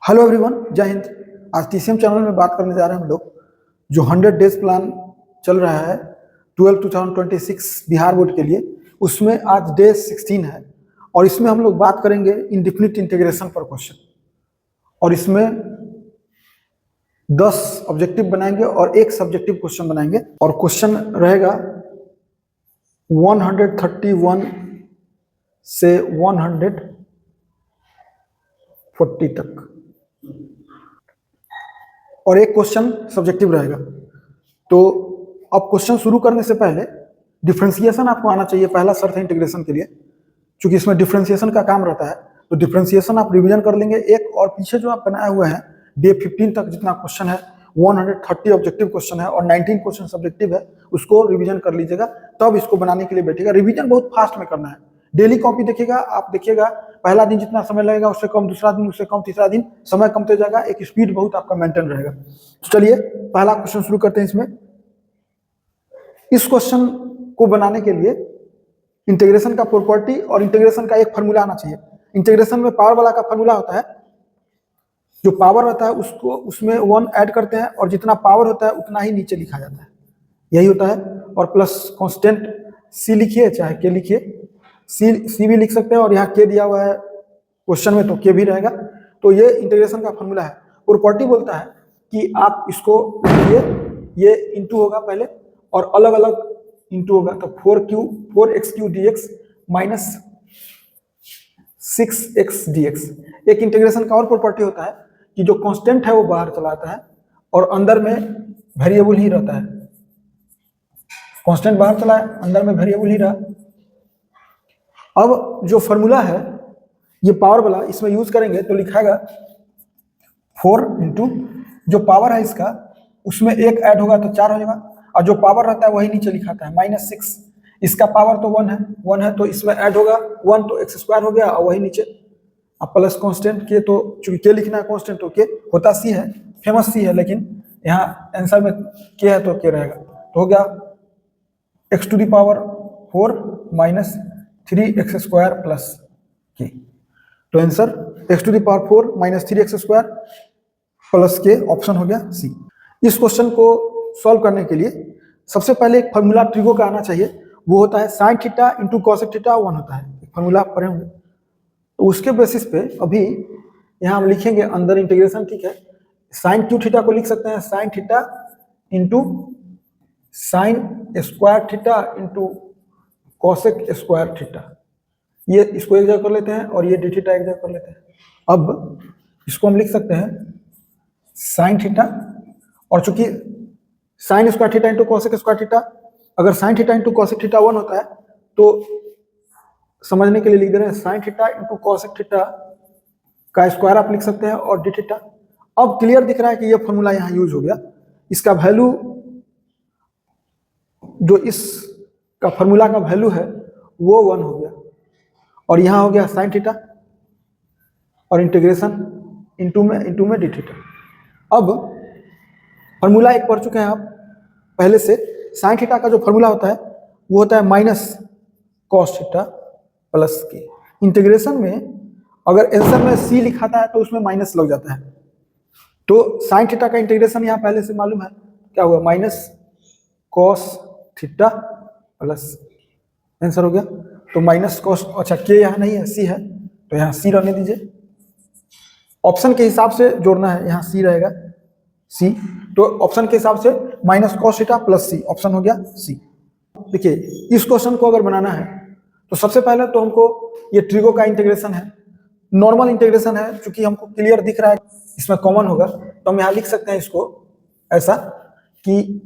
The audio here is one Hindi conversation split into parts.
हेलो एवरीवन, जय हिंद। आज TCM चैनल में बात करने जा रहे हैं हम लोग जो 100 डेज प्लान चल रहा है 2026 बिहार बोर्ड के लिए। उसमें आज डे 16 है और इसमें हम लोग बात करेंगे इंडिफिनिट इंटीग्रेशन पर क्वेश्चन। और इसमें 10 ऑब्जेक्टिव बनाएंगे और एक सब्जेक्टिव क्वेश्चन बनाएंगे और क्वेश्चन रहेगा 131 से 140 तक और एक क्वेश्चन सब्जेक्टिव रहेगा। तो अब क्वेश्चन शुरू करने से पहले डिफरेंशिएशन आपको आना चाहिए, पहला शर्त है इंटीग्रेशन के लिए। क्योंकि इसमें डिफरेंशिएशन का काम रहता है तो डिफरेंशिएशन आप रिवीजन कर लेंगे एक, और पीछे जो आप बनाए हुए हैं डे 15 तक जितना क्वेश्चन है 130 ऑब्जेक्टिव क्वेश्चन है और 19 क्वेश्चन सब्जेक्टिव है, उसको रिवीजन कर लीजिएगा, तब इसको बनाने के लिए बैठेगा। रिवीजन बहुत फास्ट में करना है। डेली कॉपी देखिएगा, आप देखिएगा पहला दिन जितना समय लगेगा उससे कम, दूसरा दिन उससे कम, तीसरा दिन समय कम हो जाएगा, एक स्पीड बहुत आपका मेंटेन रहेगा। तो चलिए पहला क्वेश्चन शुरू करते हैं। इसमें इस क्वेश्चन को बनाने के लिए इंटीग्रेशन का प्रॉपर्टी और इंटीग्रेशन का एक फार्मूला आना चाहिए। इंटीग्रेशन में पावर वाला का फार्मूला होता है, जो पावर होता है उसको उसमें 1 ऐड करते हैं और जितना पावर होता है उतना ही नीचे लिखा जाता है, यही होता है। और प्लस कांस्टेंट सी लिखिए चाहे के लिखिए, सी भी लिख सकते हैं और यहाँ के दिया हुआ है क्वेश्चन में तो के भी रहेगा। तो ये इंटीग्रेशन का फार्मूला है। प्रॉपर्टी बोलता है कि आप इसको ये इंटू होगा पहले और अलग अलग इंटू होगा, तो 4x³ dx minus 6x dx। एक इंटीग्रेशन का और प्रॉपर्टी होता है कि जो कांस्टेंट है वो बाहर चला आता है और अंदर में वेरिएबल ही रहता है। कांस्टेंट बाहर चला है, अंदर में वेरिएबल ही रहा। अब जो फॉर्मूला है ये पावर वाला, इसमें यूज करेंगे तो लिखाएगा 4 इंटू जो पावर है इसका उसमें एक ऐड होगा तो 4 हो जाएगा, और जो पावर रहता है वही नीचे लिखाता है माइनस 6। इसका पावर तो 1 है तो इसमें ऐड होगा 1 तो x² हो गया और वही नीचे। अब प्लस कांस्टेंट के, तो चूंकि के लिखना है कांस्टेंट तो के होता सी है, फेमस सी है, लेकिन यहाँ आंसर में के है तो के रहेगा। तो हो गया x⁴ माइनस 3x² प्लस के। तो answer x⁴ minus 3x² plus के ऑप्शन हो गया सी। इस क्वेश्चन को सॉल्व करने के लिए सबसे पहले एक फार्मूला ट्रिगो का आना चाहिए, वो होता है sin theta into cosec theta 1 होता है। एक फार्मूला आप पढ़े होंगे, तो उसके बेसिस पे अभी यहाँ हम लिखेंगे अंदर इंटीग्रेशन, ठीक है। sin³ थीटा को लिख सकते हैं sin theta into sin² theta into cosec² theta. ये इसको एक जगह कर लेते हैं और ये d थीटा एक जगह कर लेते हैं। अब इसको हम लिख सकते हैं sin थीटा, और चूंकि sin² theta into cosec² theta, अगर sin theta into cosec theta 1 होता है तो समझने के लिए लिख दे रहे हैं sin theta into cosec theta का स्क्वायर आप लिख सकते हैं और d थीटा। अब क्लियर दिख रहा है कि ये फॉर्मूला यहाँ यूज हो गया। इसका वैल्यू, जो इस का फॉर्मूला का वैल्यू है वो 1 हो गया, और यहाँ हो गया sin थीटा और इंटीग्रेशन इंटू में d थीटा। अब फॉर्मूला एक पढ़ चुके हैं आप पहले से। sin थीटा का जो फॉर्मूला होता है वो होता है माइनस cos थीटा प्लस के। इंटीग्रेशन में अगर आंसर में c लिखाता है तो उसमें माइनस लग जाता है, तो sin थीटा का इंटीग्रेशन यहाँ पहले से मालूम है क्या हुआ, minus cos theta plus, answer हो गया। तो माइनस cos, अच्छा के यहाँ नहीं है c है तो यहाँ c रहने दीजिए। ऑप्शन के हिसाब से जोड़ना है, यहाँ c रहेगा c, तो ऑप्शन के हिसाब से minus cos theta plus c, option हो गया c। देखिए इस क्वेश्चन को अगर बनाना है तो सबसे पहले तो हमको ये ट्रिगो का इंटीग्रेशन है, नॉर्मल इंटीग्रेशन है, चूंकि हमको क्लियर दिख रहा है इसमें कॉमन होगा तो हम यहाँ लिख सकते हैं इसको ऐसा कि,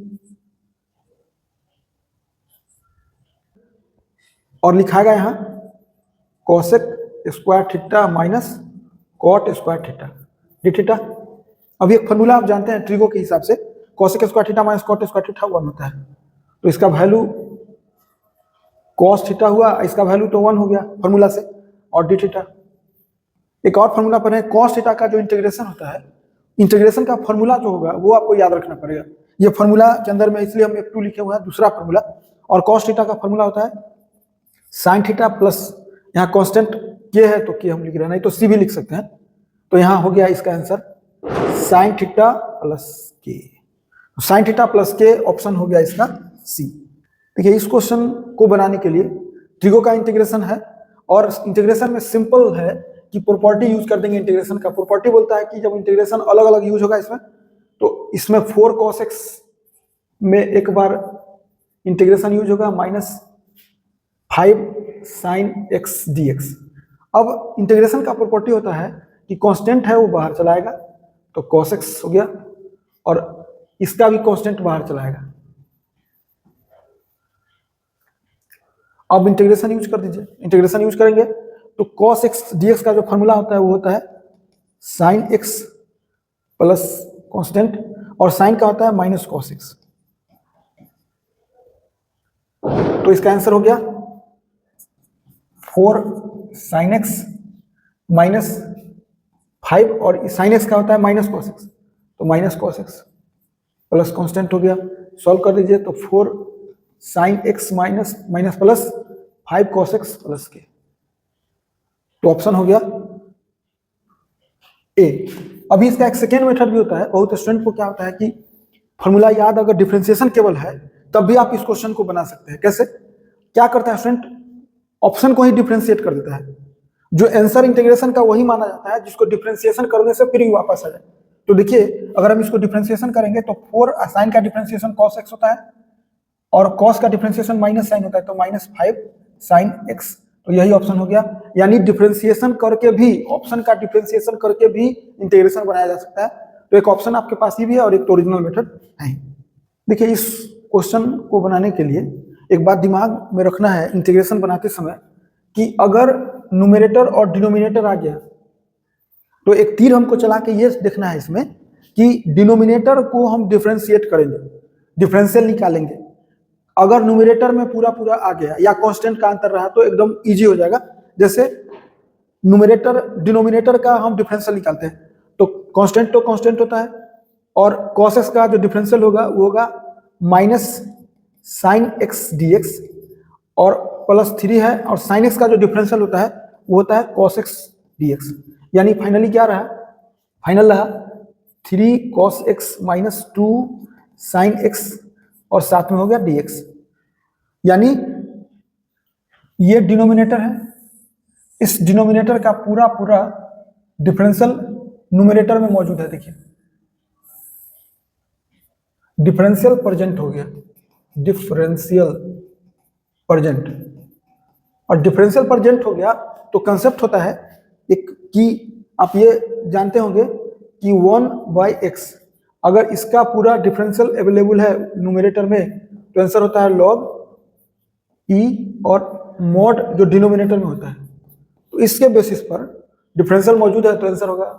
और लिखाएगा यहाँ cosec² theta minus cot² theta d theta. अभी एक फॉर्मूला आप जानते हैं ट्रिगो के हिसाब से, cosec² theta minus cot² theta 1 होता है, तो इसका वैल्यू cos थीटा हुआ, इसका वैल्यू तो 1 हो गया फॉर्मूला से, और d थीटा। एक और फॉर्मूला पर है cos थीटा का जो इंटीग्रेशन होता है, इंटीग्रेशन का फॉर्मूला जो होगा वो आपको याद रखना पड़ेगा। ये फॉर्मूला के अंदर में इसलिए हम F2 लिखे हुए हैं, दूसरा फॉर्मूला। और cos थीटा का फॉर्मूला होता है sin थीटा प्लस, यहाँ कांस्टेंट के है तो के हम लिख रहे हैं, नहीं तो c भी लिख सकते हैं, तो यहाँ हो गया इसका आंसर साइन थीटा प्लस के। साइन थीटा प्लस के ऑप्शन हो गया इसका सी। देखिए इस क्वेश्चन को बनाने के लिए ट्रिगो का इंटीग्रेशन है और इंटीग्रेशन में सिंपल है कि प्रॉपर्टी यूज कर देंगे इंटीग्रेशन का। प्रॉपर्टी बोलता है कि जब इंटीग्रेशन अलग अलग यूज होगा इसमें, तो इसमें 4 cos x में एक बार इंटीग्रेशन यूज होगा -5 sin x dx। अब इंटीग्रेशन का प्रॉपर्टी होता है कि कांस्टेंट है वो बाहर चलाएगा, तो cos x हो गया और इसका भी कांस्टेंट बाहर चलाएगा। अब इंटीग्रेशन यूज कर दीजिए। इंटीग्रेशन यूज करेंगे तो cos x dx का जो फॉर्मूला होता है वो होता है sin x प्लस कांस्टेंट, और साइन का होता है माइनस cos x। तो इसका आंसर हो गया 4 sin x माइनस 5, और sin x का होता है माइनस cos x, तो minus cos x plus constant हो गया। सॉल्व कर दीजिए तो 4 sin x minus minus plus 5 cos x plus के, तो ऑप्शन हो गया ए। अभी इसका एक सेकेंड मेथड भी होता है। बहुत स्टूडेंट को क्या होता है कि फॉर्मूला याद अगर डिफरेंशिएशन केवल है तब भी आप इस क्वेश्चन को बना सकते हैं। कैसे, क्या करता है स्टूडेंट, ऑप्शन को ही डिफरेंशिएट कर देता है। जो आंसर इंटीग्रेशन का वही माना जाता है जिसको डिफरेंशिएशन करने से फिर ही वापस आ जाए। तो देखिए अगर हम इसको डिफरेंशिएशन करेंगे तो 4 साइन का डिफरेंशिएशन cos x होता है और cos का डिफरेंशिएशन माइनस साइन होता है, तो -5 sin x, तो यही ऑप्शन हो गया। यानी डिफरेंशिएशन करके भी, ऑप्शन का डिफरेंशिएशन करके भी इंटीग्रेशन बनाया जा सकता है। तो एक ऑप्शन आपके पास ही भी है और एक तो ओरिजिनल मेथड है। देखिए इस क्वेश्चन को बनाने के लिए एक बात दिमाग में रखना है इंटीग्रेशन बनाते समय कि अगर न्यूमरेटर और डिनोमिनेटर आ गया तो एक तीर हमको चला के ये देखना है इसमें कि डिनोमिनेटर को हम डिफरेंशिएट करेंगे, डिफरेंशियल निकालेंगे। अगर न्यूमरेटर में पूरा पूरा आ गया या कांस्टेंट का अंतर रहा तो एकदम इजी हो जाएगा। जैसे न्यूमरेटर डिनोमिनेटर का हम डिफरेंशियल निकालते हैं तो कांस्टेंट होता है, और cos x का जो डिफरेंशियल होगा वो होगा माइनस साइन x dx, और +3 है, और साइन x का जो डिफरेंशियल होता है वो होता है cos x dx। यानी फाइनली क्या रहा, फाइनल रहा 3 cos x minus 2 sine x और साथ में हो गया dx। यानी ये डिनोमिनेटर है, इस डिनोमिनेटर का पूरा पूरा डिफरेंशियल न्यूमरेटर में मौजूद है। देखिए डिफरेंशियल प्रेजेंट हो गया, डिफरेंशियल प्रेजेंट, और डिफरेंशियल प्रेजेंट हो गया तो कंसेप्ट होता है एक कि आप ये जानते होंगे कि 1/x, अगर इसका पूरा डिफरेंशियल अवेलेबल है न्यूमरेटर में तो आंसर होता है log e, और मॉड जो डिनोमिनेटर में होता है, तो इसके बेसिस पर डिफरेंशियल मौजूद है तो आंसर होगा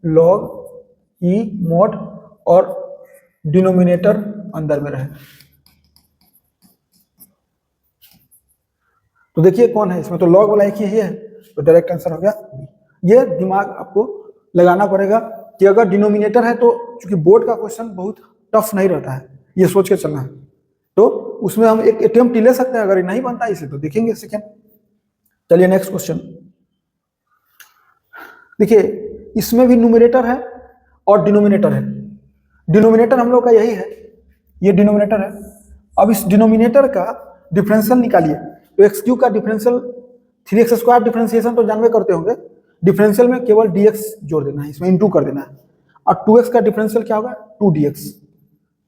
log e मॉड, और डिनोमिनेटर अंदर में रहे। तो देखिए कौन है इसमें, तो log वाला एक ही है, तो डायरेक्ट आंसर हो गया। ये दिमाग आपको लगाना पड़ेगा कि अगर डिनोमिनेटर है तो, चूंकि बोर्ड का क्वेश्चन बहुत टफ नहीं रहता है, ये सोच के चलना है, तो उसमें हम एक अटेम्प्ट ले सकते हैं। अगर ये नहीं बनता इसे तो देखेंगे सेकेंड। चलिए नेक्स्ट क्वेश्चन देखिए, इसमें भी न्यूमरेटर है और डिनोमिनेटर है। डिनोमिनेटर हम लोग का यही है, ये डिनोमिनेटर है। अब इस डिनोमिनेटर का डिफरेंशियल निकालिए, तो एक्स क्यूब का डिफरेंशियल 3x² डिफरेंशिएशन तो जानवे करते होंगे, डिफरेंशियल में केवल dx जोड़ देना है, इसमें इंटू कर देना है, और 2x का डिफरेंशियल क्या होगा 2dx,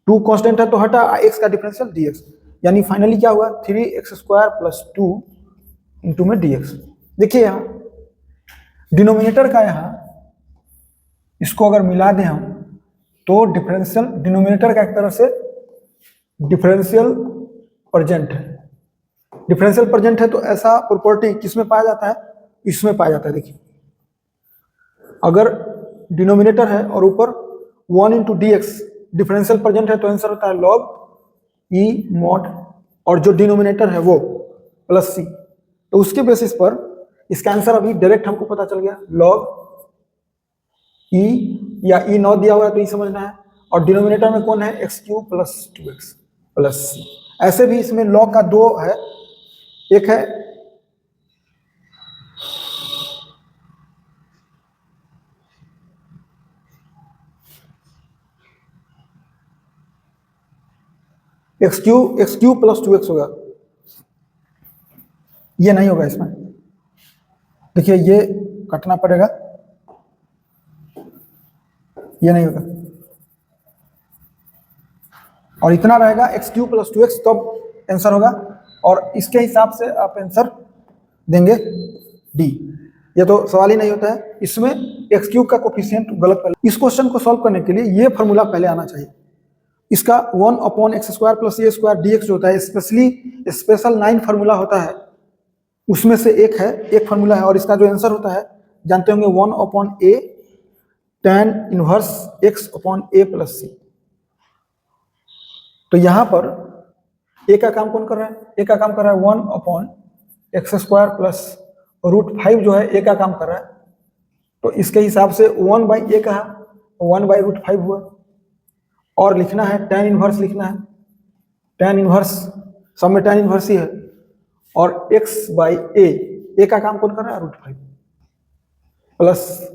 2 कांस्टेंट है तो हटा, x का डिफरेंशियल dx, यानी फाइनली क्या हुआ 3x² + 2 इंटू में dx। देखिए यहाँ डिनोमिनेटर का, यहाँ इसको अगर मिला दें हम तो डिफरेंशियल डिनोमिनेटर का एक तरह से डिफरेंशियल प्रेजेंट है। डिफरेंशियल प्रेजेंट है तो ऐसा प्रॉपर्टी किसमें पाया जाता है, इसमें पाया जाता है। देखिए अगर डिनोमिनेटर है और ऊपर 1 × dx डिफरेंशियल प्रेजेंट है तो आंसर होता है log e mod, और जो डिनोमिनेटर है वो +c, तो उसके बेसिस पर इसका आंसर अभी डायरेक्ट हमको पता चल गया log e, या e नॉट दिया हुआ है तो e समझना है, और डिनोमिनेटर में कौन है x³ + 2x + c। ऐसे भी इसमें log का 2 है, एक है एक्स क्यू प्लस 2x होगा, ये नहीं होगा इसमें। देखिए ये कटना पड़ेगा, ये नहीं होगा, और इतना रहेगा x³ प्लस 2x, तब आंसर होगा। और इसके हिसाब से आप आंसर देंगे डी। ये तो सवाल ही नहीं होता है, इसमें x³ का कोफिशिएंट गलत। पहले इस क्वेश्चन को सॉल्व करने के लिए ये फॉर्मूला पहले आना चाहिए। इसका 1/x² प्लस a² dx जो होता है, स्पेशल 9 फार्मूला होता है, उसमें से एक फार्मूला है। और इसका जो आंसर होता है जानते होंगे, 1/a tan inverse x/a plus c। तो यहां पर a का काम कौन कर रहा है? a का काम कर रहा है 1/x² प्लस √5 जो है a का काम कर रहा है। तो इसके हिसाब से 1/a कहा, 1/√5 हुआ। और लिखना है tan इनवर्स, लिखना है tan इनवर्स, सब में tan इनवर्स ही है। और x/a का काम कौन कर रहा है? √5 प्लस,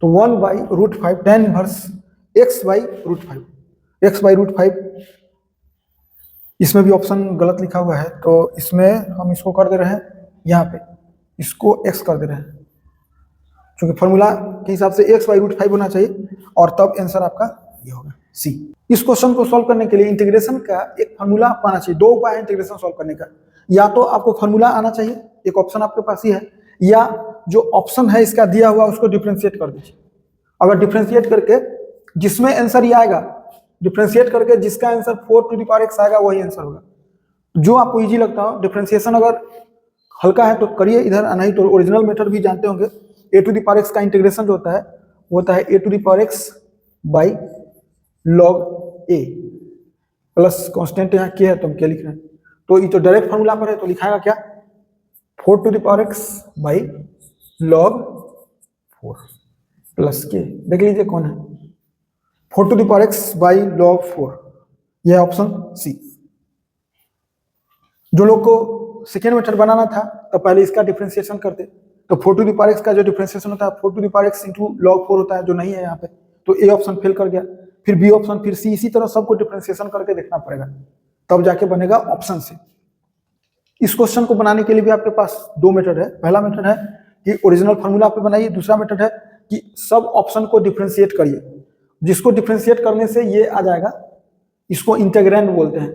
तो 1/√5 tan इनवर्स x/√5, x/√5। इसमें भी ऑप्शन गलत लिखा हुआ है, तो इसमें हम इसको कर दे रहे हैं, यहाँ पे इसको x कर दे रहे हैं, क्योंकि फॉर्मूला के हिसाब से x/√5 होना चाहिए, और तब आंसर आपका ये होगा सी। इस क्वेश्चन को सॉल्व करने के लिए इंटीग्रेशन का एक फॉर्मूला आपको आना चाहिए। 2 उपाय है इंटीग्रेशन सॉल्व करने का, या तो आपको फॉर्मूला आना चाहिए, एक ऑप्शन आपके पास ही है, या जो ऑप्शन है इसका दिया हुआ उसको डिफरेंशिएट कर दीजिए। अगर डिफरेंशिएट करके जिसमें आंसर ये आएगा, डिफरेंशिएट करके जिसका आंसर 4x आएगा वही आंसर होगा। जो आपको इजी लगता हो, डिफरेंशिएशन अगर हल्का है तो करिए इधर, नहीं तो ओरिजिनल मेथड भी जानते होंगे। a⁴ का इंटीग्रेशन जो होता है वो होता है a⁴ by log a plus constant यहाँ k है तो हम क्या लिख रहे हैं, तो ये तो डायरेक्ट फॉर्मूला पर है, तो लिखाएगा क्या 4x by log 4 plus k। देख लीजिए कौन है 4x बाई log 4, यह ऑप्शन सी। जो लोग को सेकेंड मेथड बनाना था तो पहले इसका डिफरेंशिएशन करते, तो 4x का जो डिफरेंशिएशन होता है 4x इंटू log 4 होता है, जो नहीं है यहाँ पे, तो ए ऑप्शन फेल कर गया। फिर बी ऑप्शन, फिर सी, इसी तरह सबको डिफरेंशिएशन करके देखना पड़ेगा, तब जाके बनेगा ऑप्शन सी। इस क्वेश्चन को बनाने के लिए भी आपके पास 2 मेथड है। पहला मेथड है कि ओरिजिनल फार्मूला पे बनाइए, दूसरा मेथड है कि सब ऑप्शन को डिफरेंशिएट करिए। जिसको डिफरेंशिएट करने से ये आ जाएगा, इसको इंटीग्रैंड बोलते हैं,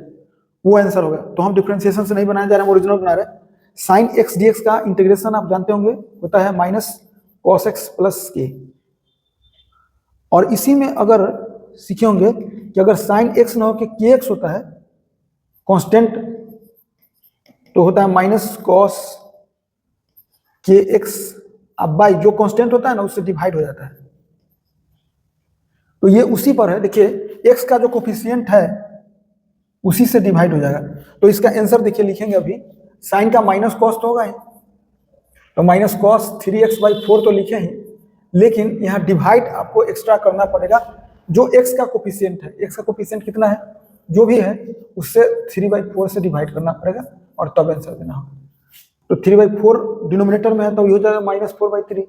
वो आंसर होगा। तो हम डिफरेंशिएशन से नहीं बनाने जा रहे हैं, ओरिजिनल बना रहे हैं। sin x dx का इंटीग्रेशन आप जानते होंगे होता है -cos x प्लस k। और इसी में अगर सीखे होंगे कि अगर sin x ना हो के kx होता है कांस्टेंट, तो होता है -cos kx, अब बाई जो कांस्टेंट होता है ना उससे डिवाइड हो जाता है। तो ये उसी पर है, देखिए x का जो कोफिशिएंट है उसी से डिवाइड हो जाएगा। तो इसका आंसर देखिए लिखेंगे अभी, साइन का माइनस कॉस तो होगा ही, तो -cos 3x/4 तो लिखे ही, लेकिन यहाँ डिवाइड आपको एक्स्ट्रा करना पड़ेगा। जो x का कोफिशिएंट है, x का कोफिशिएंट कितना है जो भी है उससे 3/4 से डिवाइड करना पड़ेगा, और तब आंसर देना होगा। तो 3/4 डिनोमिनेटर में है तो ये हो जाएगा -4/3,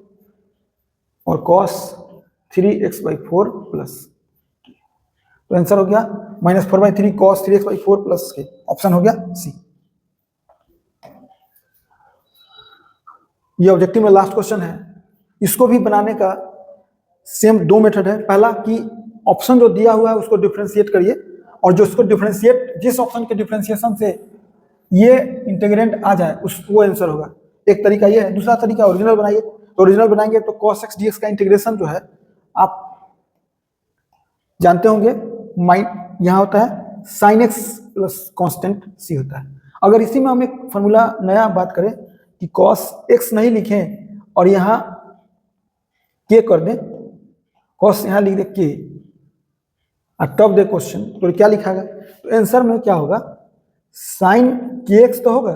और cos 3x/4 प्लस, तो आंसर हो गया -4/3 cos 3x/4 प्लस के, ऑप्शन हो गया सी। ये ऑब्जेक्टिव में लास्ट क्वेश्चन है। इसको भी बनाने का सेम 2 मेथड है। पहला कि ऑप्शन जो दिया हुआ है उसको डिफरेंशिएट करिए, और जो उसको डिफरेंशिएट, जिस ऑप्शन के डिफरेंशिएशन से ये इंटीग्रेंड आ जाए उस वो आंसर होगा। एक तरीका ये है। दूसरा तरीका ओरिजिनल बनाइए, तो ओरिजिनल बनाएंगे तो cos x dx का इंटीग्रेशन जो है आप जानते होंगे, यहाँ होता है sin x plus constant c होता है। अगर इसी में हम एक फॉर्मूला नया बात करें कि cos x नहीं लिखें और यहाँ k कर दें, cos यहाँ लिख दे k, और तब दे क्वेश्चन, तो क्या लिखागा, तो आंसर में क्या होगा, sin kx तो होगा,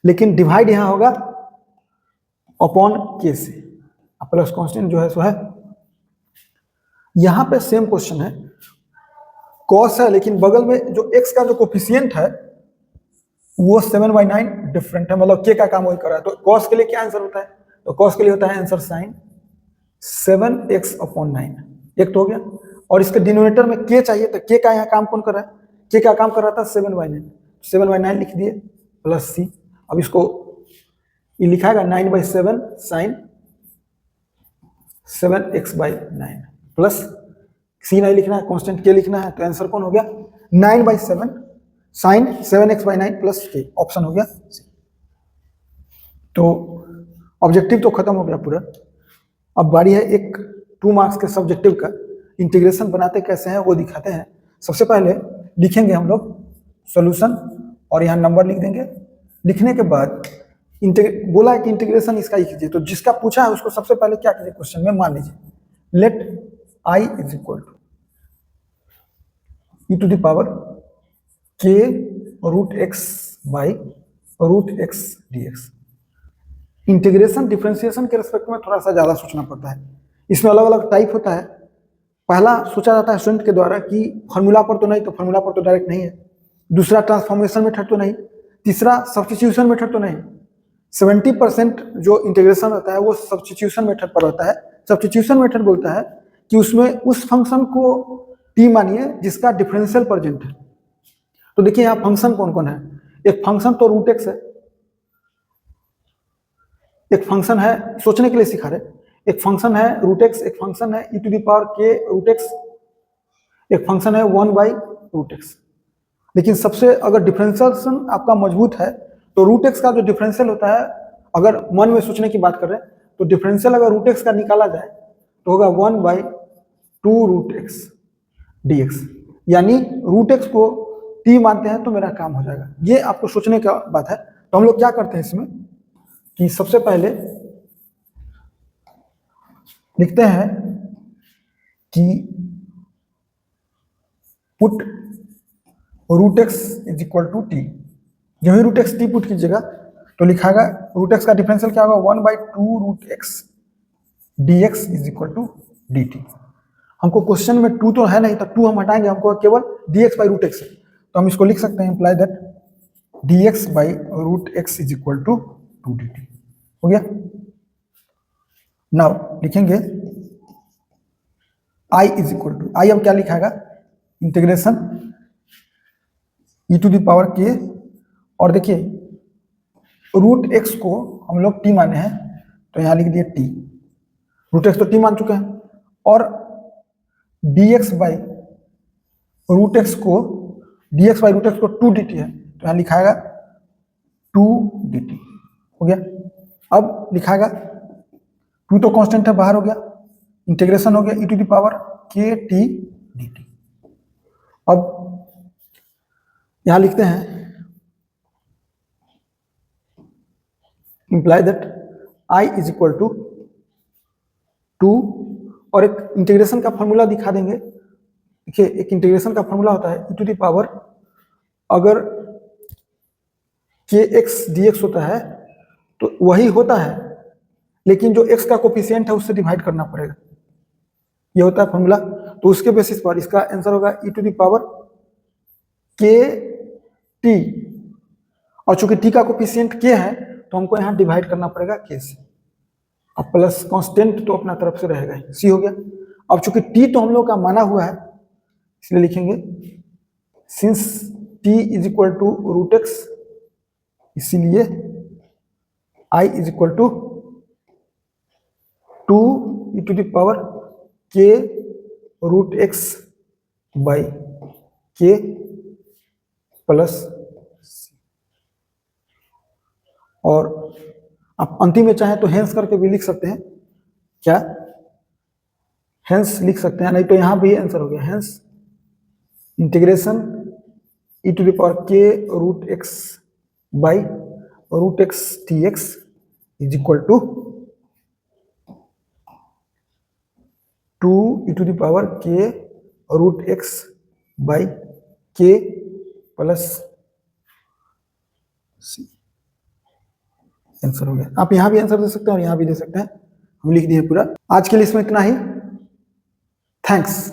लेकिन डिवाइड यहाँ होगा अपॉन k से, प्लस कांस्टेंट जो है सो है। यहाँ पे सेम क्वेश्चन है, cos है लेकिन बगल में जो x का जो कोफिशिएंट है वो 7/9 डिफरेंट है, मतलब k का काम वही कर रहा है। तो cos के लिए क्या आंसर होता है, तो cos के लिए होता है आंसर sin 7x/9, एक तो हो गया। और इसके डिनोमिनेटर में के चाहिए, तो के का यहाँ काम कौन कर रहा है, के का काम कर रहा था 7/9, 7/9 लिख दिए प्लस सी। अब इसको ये लिखाएगा 9/7 साइन 7x/9 प्लस सी नहीं लिखना है, कांस्टेंट के लिखना है, तो आंसर कौन हो गया 9/7 साइन 7x/9 प्लस के, ऑप्शन हो गया सी। तो ऑब्जेक्टिव तो खत्म हो गया पूरा। अब बारी है एक 2 मार्क्स के सब्जेक्टिव का, इंटीग्रेशन बनाते कैसे हैं वो दिखाते हैं। सबसे पहले लिखेंगे हम लोग सॉल्यूशन और यहाँ नंबर लिख देंगे। लिखने के बाद बोला है कि इंटीग्रेशन इसका ही कीजिए, तो जिसका पूछा है उसको सबसे पहले क्या कीजिए क्वेश्चन में, मान लीजिए let i is equal to e to the power k root x by root x dx। Integration differentiation के रिस्पेक्ट में थोड़ा सा ज्यादा सोचना पड़ता है। इसमें अलग अलग टाइप होता है। पहला सोचा जाता है स्टूडेंट के द्वारा कि फॉर्मूला पर तो नहीं, तो फॉर्मूला पर तो डायरेक्ट नहीं है। दूसरा ट्रांसफॉर्मेशन मेथड तो नहीं। तीसरा सब्स्टिट्यूशन मेथड तो नहीं। 70% जो इंटीग्रेशन होता है वो सब्स्टिट्यूशन मेथड पर होता है। सब्स्टिट्यूशन मेथड बोलता है कि उसमें उस फंक्शन को टी मानिए जिसका डिफरेंशियल प्रेजेंट है। तो देखिए यहाँ फंक्शन कौन कौन है, एक फंक्शन तो रूट एक्स है, एक फंक्शन है, सोचने के लिए सिखा रहे, एक फंक्शन है रूट एक्स, एक फंक्शन है e to the power k root x, एक फंक्शन है 1/√x। लेकिन सबसे अगर डिफरेंशिएशन आपका मजबूत है तो रूट एक्स का जो डिफरेंशियल होता है, अगर मन में सोचने की बात कर रहे हैं तो डिफरेंशियल अगर रूट एक्स का निकाला जाए तो होगा 1/2√x dx, यानी रूट एक्स को t मानते हैं तो मेरा काम हो जाएगा। ये आपको सोचने का बात है। तो हम लोग क्या करते हैं इसमें कि सबसे पहले लिखते हैं कि put root x is equal to t. जब ही रूट एक्स टी पुट कीजिएगा तो लिखाएगा रूट एक्स का डिफरेंशियल क्या होगा 1/2√x dx is equal to dt। हमको क्वेश्चन में 2 तो है नहीं, तो 2 हम हटाएंगे, हमको केवल dx/√x है। तो हम इसको लिख सकते हैं imply that dx/√x is equal to 2dt। हो गया। नाउ लिखेंगे i is equal to, I अब क्या लिखाएगा integration e to the power k, और देखिए रूट एक्स को हम लोग t माने हैं तो यहां लिख दिए t, रूट एक्स तो t मान चुके हैं, और dx/√x को 2dt है तो यहां लिखाएगा 2dt। हो गया। अब लिखाएगा 2 तो कांस्टेंट है, बाहर हो गया, इंटीग्रेशन हो गया e to the power k t dt। अब यहां लिखते हैं imply that i is equal to 2, और एक इंटीग्रेशन का फॉर्मूला दिखा देंगे। देखिए एक इंटीग्रेशन का फॉर्मूला होता है e टू द पावर, अगर kx dx होता है तो वही होता है, लेकिन जो x का कोफिशिएंट है उससे डिवाइड करना पड़ेगा, ये होता है फॉर्मूला। तो उसके बेसिस पर इसका आंसर होगा e to the power k t, और चूंकि t का कोफिशिएंट k है तो हमको यहाँ डिवाइड करना पड़ेगा k से, अब प्लस कांस्टेंट तो अपना तरफ से रहेगा ही, c हो गया। अब चूंकि t तो हम लोग का माना हुआ है इसलिए लिखेंगे since t is equal to root x, इसीलिए i is equal to 2 e to the power k root x by k plus, और आप अंतिम में चाहें तो हेंस करके भी लिख सकते हैं, क्या हेंस लिख सकते हैं, नहीं तो यहां भी आंसर हो गया hence integration e to the power k root x by root x dx is equal to 2 e to the power k root x by k plus c। Answer हो गया। आप यहां भी आंसर दे सकते हैं और यहां भी दे सकते हैं, हम लिख दिए पूरा। आज के लिए इसमें इतना ही, थैंक्स।